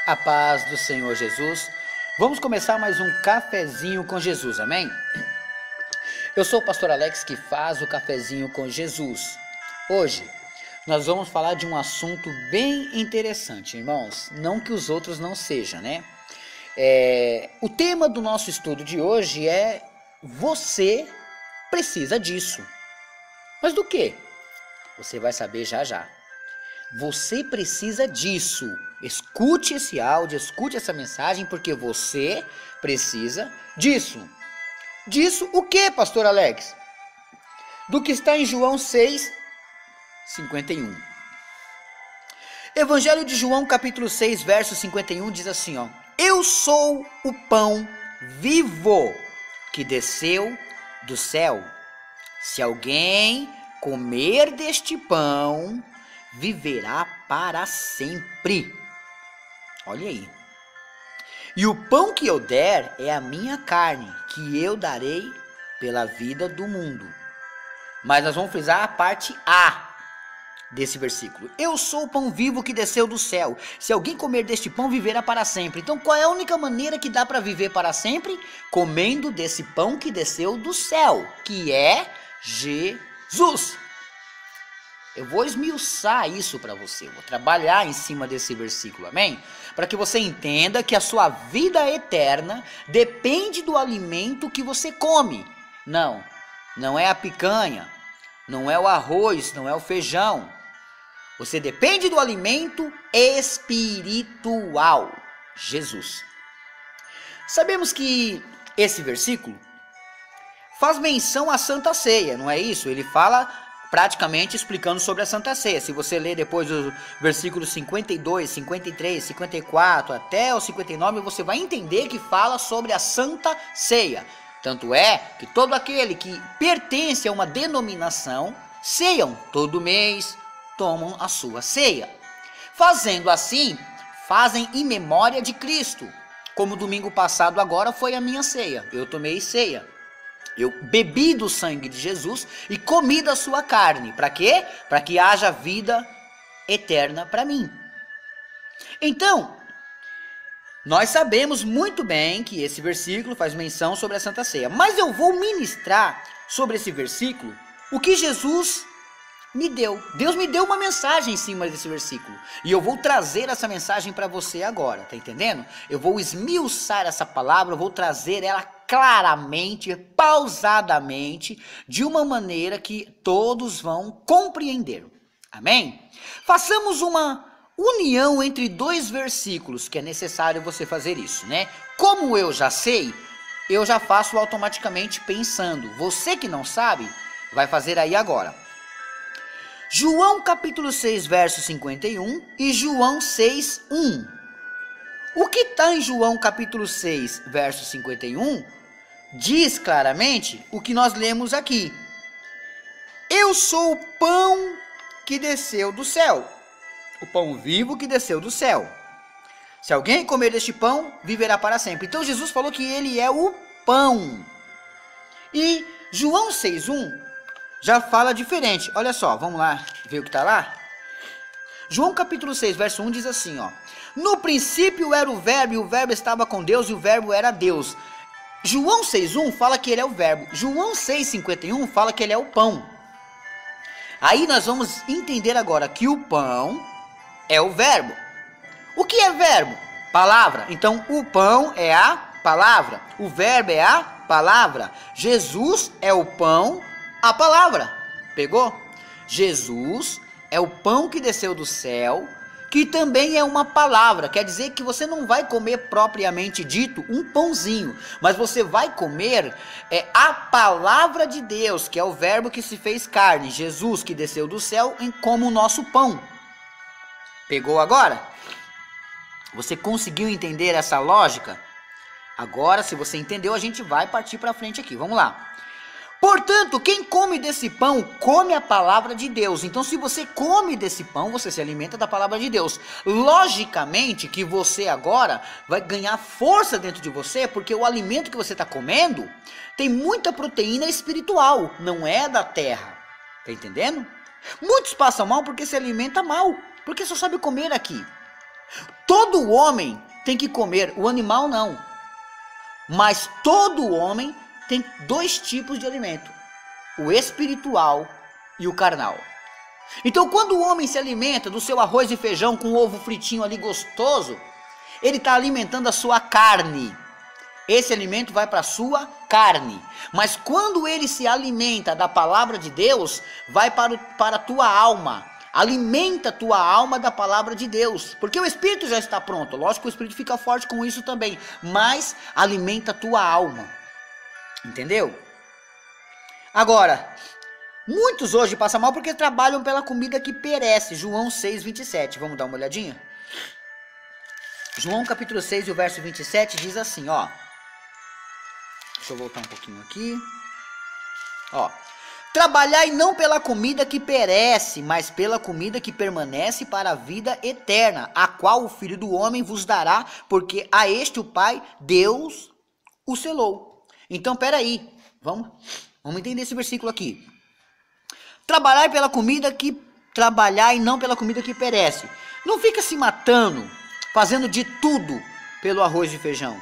A paz do Senhor Jesus. Vamos começar mais um cafezinho com Jesus, amém? Eu sou o pastor Alex que faz o cafezinho com Jesus. Hoje nós vamos falar de um assunto bem interessante, irmãos. Não que os outros não sejam, né? O tema do nosso estudo de hoje é: você precisa disso. Mas do quê? Você vai saber já já. Você precisa disso. Escute esse áudio, escute essa mensagem, porque você precisa disso. Disso o que, pastor Alex? Do que está em João 6:51. Evangelho de João, capítulo 6, verso 51, diz assim, ó: Eu sou o pão vivo que desceu do céu. Se alguém comer deste pão, viverá para sempre. Olha aí. E o pão que eu der é a minha carne, que eu darei pela vida do mundo. Mas nós vamos frisar a parte A desse versículo. Eu sou o pão vivo que desceu do céu. Se alguém comer deste pão, viverá para sempre. Então, qual é a única maneira que dá para viver para sempre? Comendo desse pão que desceu do céu, que é Jesus. Eu vou esmiuçar isso para você, eu vou trabalhar em cima desse versículo, amém? Para que você entenda que a sua vida eterna depende do alimento que você come. Não é a picanha, não é o arroz, não é o feijão. Você depende do alimento espiritual, Jesus. Sabemos que esse versículo faz menção à Santa Ceia, não é isso? Ele fala praticamente explicando sobre a Santa Ceia. Se você ler depois dos versículos 52, 53, 54 até o 59, você vai entender que fala sobre a Santa Ceia. Tanto é que todo aquele que pertence a uma denominação ceiam todo mês, tomam a sua ceia. Fazendo assim, fazem em memória de Cristo. Como domingo passado agora foi a minha ceia. Eu tomei ceia. Eu bebi do sangue de Jesus e comi da sua carne. Para quê? Para que haja vida eterna para mim. Então, nós sabemos muito bem que esse versículo faz menção sobre a Santa Ceia. Mas eu vou ministrar sobre esse versículo o que Jesus me deu. Deus me deu uma mensagem em cima desse versículo. E eu vou trazer essa mensagem para você agora, tá entendendo? Eu vou esmiuçar essa palavra, eu vou trazer ela claramente, pausadamente, de uma maneira que todos vão compreender. Amém? Façamos uma união entre dois versículos, que é necessário você fazer isso, né? Como eu já sei, eu já faço automaticamente pensando. Você que não sabe, vai fazer aí agora. João capítulo 6, verso 51 e João 6, 1. O que está em João capítulo 6, verso 51, diz claramente o que nós lemos aqui. Eu sou o pão que desceu do céu, o pão vivo que desceu do céu. Se alguém comer deste pão, viverá para sempre. Então Jesus falou que ele é o pão. E João 6:1 já fala diferente. Olha só, vamos lá ver o que está lá. João capítulo 6, verso 1 diz assim, ó: No princípio era o verbo, e o verbo estava com Deus, e o verbo era Deus. João 6:1 fala que ele é o verbo. João 6:51 fala que ele é o pão. Aí nós vamos entender agora que o pão é o verbo. O que é verbo? Palavra. Então o pão é a palavra. O verbo é a palavra. Jesus é o pão, a palavra. Pegou? Jesus é o pão que desceu do céu, que também é uma palavra. Quer dizer que você não vai comer propriamente dito um pãozinho, mas você vai comer a palavra de Deus, que é o verbo que se fez carne, Jesus que desceu do céu como o nosso pão. Pegou agora? Você conseguiu entender essa lógica? Agora, se você entendeu, a gente vai partir para frente aqui. Vamos lá. Portanto, quem come desse pão, come a palavra de Deus. Então, se você come desse pão, você se alimenta da palavra de Deus. Logicamente que você agora vai ganhar força dentro de você, porque o alimento que você está comendo tem muita proteína espiritual, não é da terra. Tá entendendo? Muitos passam mal porque se alimentam mal, porque só sabe comer aqui. Todo homem tem que comer, o animal não. Mas todo homem tem dois tipos de alimento: o espiritual e o carnal. Então, quando o homem se alimenta do seu arroz e feijão com ovo fritinho ali gostoso, ele está alimentando a sua carne. Esse alimento vai para a sua carne. Mas quando ele se alimenta da palavra de Deus, vai para a tua alma. Alimenta a tua alma da palavra de Deus. Porque o espírito já está pronto. Lógico que o espírito fica forte com isso também. Mas alimenta a tua alma. Entendeu? Agora, muitos hoje passam mal porque trabalham pela comida que perece. João 6:27. Vamos dar uma olhadinha? João capítulo 6 e o verso 27 diz assim, ó. Deixa eu voltar um pouquinho aqui. Ó. Trabalhai não pela comida que perece, mas pela comida que permanece para a vida eterna, a qual o Filho do Homem vos dará, porque a este o Pai, Deus, o selou. Então, peraí. Vamos entender esse versículo aqui. Trabalhai não pela comida que perece. Não fica se matando, fazendo de tudo pelo arroz e feijão,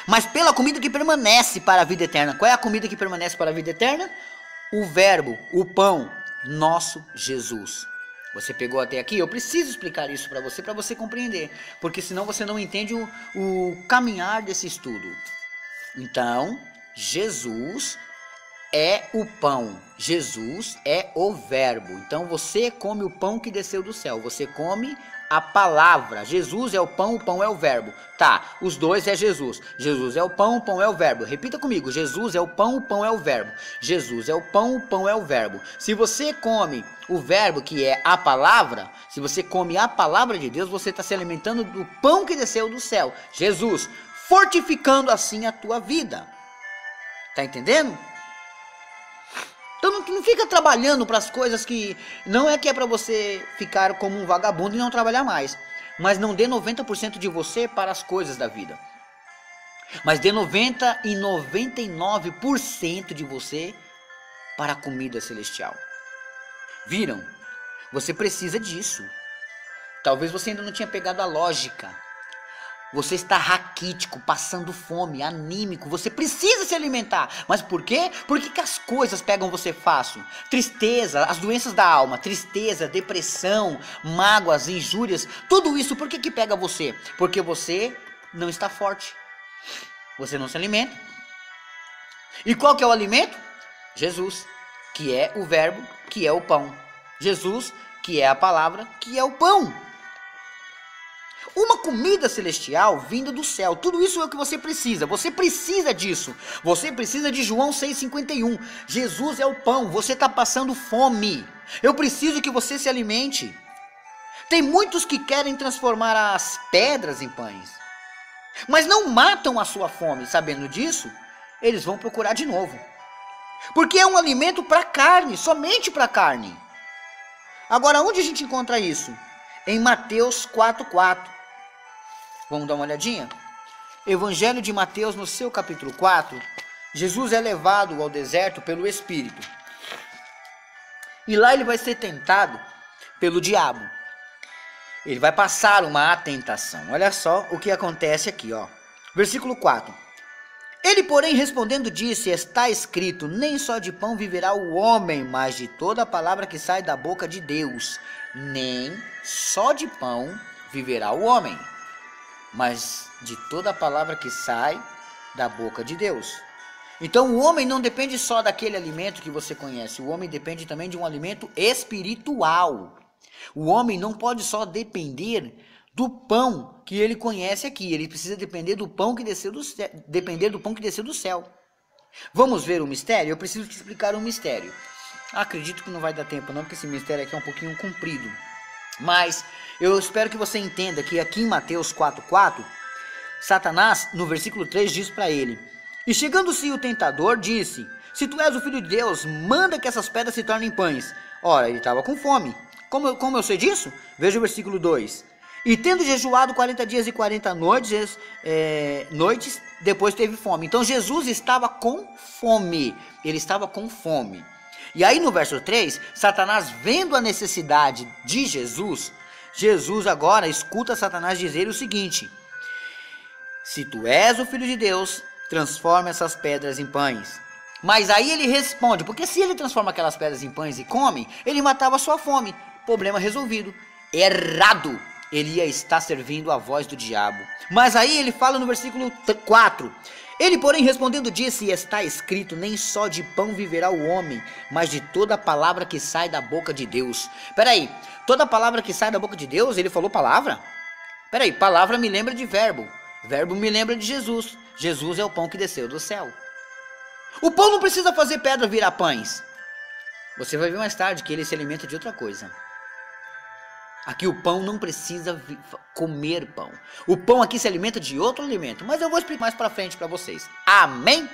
mas pela comida que permanece para a vida eterna. Qual é a comida que permanece para a vida eterna? O verbo, o pão, nosso Jesus. Você pegou até aqui? Eu preciso explicar isso para você compreender, porque senão você não entende o caminhar desse estudo. Então, Jesus é o pão, Jesus é o verbo. Então você come o pão que desceu do céu, você come a palavra. Jesus é o pão é o verbo. Tá, os dois é Jesus. Jesus é o pão é o verbo. Repita comigo, Jesus é o pão é o verbo. Jesus é o pão é o verbo. Se você come o verbo, que é a palavra, se você come a palavra de Deus, você está se alimentando do pão que desceu do céu, Jesus, fortificando assim a tua vida. Tá entendendo? Então não fica trabalhando para as coisas que não é para você ficar como um vagabundo e não trabalhar mais. Mas não dê 90% de você para as coisas da vida. Mas dê 90 e 99% de você para a comida celestial. Viram? Você precisa disso. Talvez você ainda não tinha pegado a lógica. Você está raquítico, passando fome, anímico. Você precisa se alimentar. Mas por quê? Porque que as coisas pegam você fácil? Tristeza, as doenças da alma, tristeza, depressão, mágoas, injúrias. Tudo isso, por que pega você? Porque você não está forte. Você não se alimenta. E qual que é o alimento? Jesus, que é o verbo, que é o pão. Jesus, que é a palavra, que é o pão. Uma comida celestial vinda do céu. Tudo isso é o que você precisa. Você precisa disso. Você precisa de João 6,51. Jesus é o pão. Você está passando fome. Eu preciso que você se alimente. Tem muitos que querem transformar as pedras em pães, mas não matam a sua fome. Sabendo disso, eles vão procurar de novo. Porque é um alimento para a carne, somente para a carne. Agora, onde a gente encontra isso? Em Mateus 4,4. Vamos dar uma olhadinha? Evangelho de Mateus, no seu capítulo 4, Jesus é levado ao deserto pelo Espírito. E lá ele vai ser tentado pelo diabo. Ele vai passar uma tentação. Olha só o que acontece aqui, ó. Versículo 4. Ele, porém, respondendo, disse: está escrito, nem só de pão viverá o homem, mas de toda a palavra que sai da boca de Deus. Nem só de pão viverá o homem, mas de toda a palavra que sai da boca de Deus. Então o homem não depende só daquele alimento que você conhece, o homem depende também de um alimento espiritual. O homem não pode só depender do pão que ele conhece aqui, ele precisa depender do pão que desceu do céu, Vamos ver o mistério? Eu preciso te explicar um mistério. Acredito que não vai dar tempo não, porque esse mistério aqui é um pouquinho comprido. Mas eu espero que você entenda que aqui em Mateus 4,4, Satanás, no versículo 3, diz para ele: e chegando-se o tentador, disse: se tu és o filho de Deus, manda que essas pedras se tornem pães. Ora, ele estava com fome. Como eu sei disso? Veja o versículo 2. E tendo jejuado 40 dias e 40 noites, depois teve fome. Então Jesus estava com fome. Ele estava com fome. E aí no verso 3, Satanás vendo a necessidade de Jesus agora escuta Satanás dizer o seguinte: se tu és o Filho de Deus, transforma essas pedras em pães. Mas aí ele responde, porque se ele transforma aquelas pedras em pães e come, ele matava a sua fome. Problema resolvido. Errado. Ele ia estar servindo a voz do diabo. Mas aí ele fala no versículo 4. Ele, porém, respondendo, disse: está escrito, nem só de pão viverá o homem, mas de toda palavra que sai da boca de Deus. Peraí, toda palavra que sai da boca de Deus, ele falou palavra? Peraí, palavra me lembra de verbo. Verbo me lembra de Jesus. Jesus é o pão que desceu do céu. O pão não precisa fazer pedra virar pães. Você vai ver mais tarde que ele se alimenta de outra coisa. Aqui o pão não precisa comer pão. O pão aqui se alimenta de outro alimento. Mas eu vou explicar mais pra frente pra vocês. Amém?